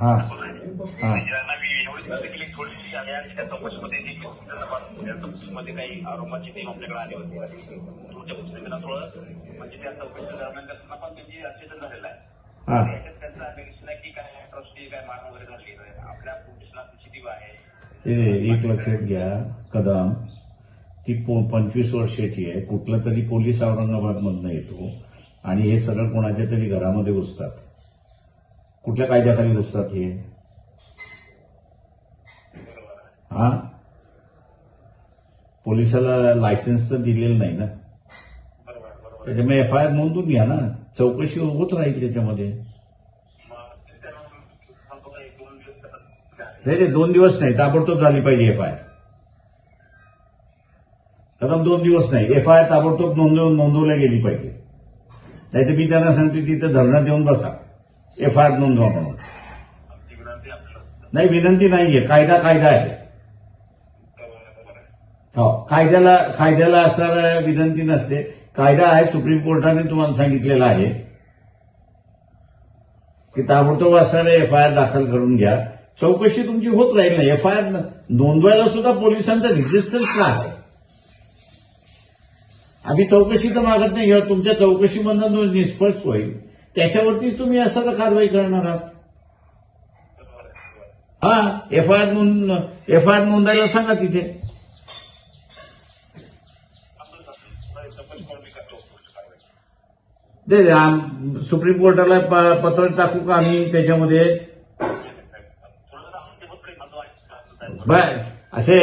हा हा थोडीशी आली आणि त्या चौकशीमध्ये काही आरोपाची टीम आपल्याकडे आली होती आणि तुमच्या पुस्तकाला थोडं म्हणजे त्या चौकशी दरम्यान त्यांना पण त्यांची अचेतन झालेला आहे. याच्यात त्यांचा निरीक्षण आहे की काय ट्रस्टी काय मार वगैरे झाली आपल्या पोलिसला सीसीटीव्ही आहे. एक लक्षात घ्या कदम, ती 25 वर्षाची आहे. कुठला तरी पोलीस औरंगाबादमधनं येतो आणि हे सगळं कोणाच्या तरी घरामध्ये घुसतात. कुठल्या कायद्याखाली घुसतात हे? हा, पोलिसाला लायसन्स तर दिलेलं नाही ना, त्याच्यामुळे एफआयआर नोंदून घ्या ना, चौकशी होत राहील त्याच्यामध्ये. नाही 2 दिवस नाही, ताबडतोब झाली पाहिजे एफआयआर. कदम 2 दिवस नाही, एफआयआर ताबडतोब नोंदवल्या गेली पाहिजे. नाही तर मी त्यांना सांगतो तिथं धरणं देऊन बसा, एफआयआर नोंदवा म्हणून. नाही, विनंती नाहीये, कायदा आहे. हो, कायद्याला असणार विनंती नसते. कायदा आहे, सुप्रीम कोर्टाने तुम्हाला सांगितलेला आहे की ताबडतोब असणारे एफआयआर दाखल करून घ्या. चौकशी तुमची होत राहील ना. एफआयआर नोंदवायला सुद्धा पोलिसांचा रेजिस्टन्स का आहे? आम्ही चौकशी तर मागत नाही, किंवा तुमच्या चौकशीमधून निष्पक्ष होईल त्याच्यावरतीच तुम्ही असं कारवाई करणार आहात. हा, एफआयआर नोंदायला सांगा तिथे. सुप्रीम कोर्टाला पत्र टाकू का आम्ही त्याच्यामध्ये? असे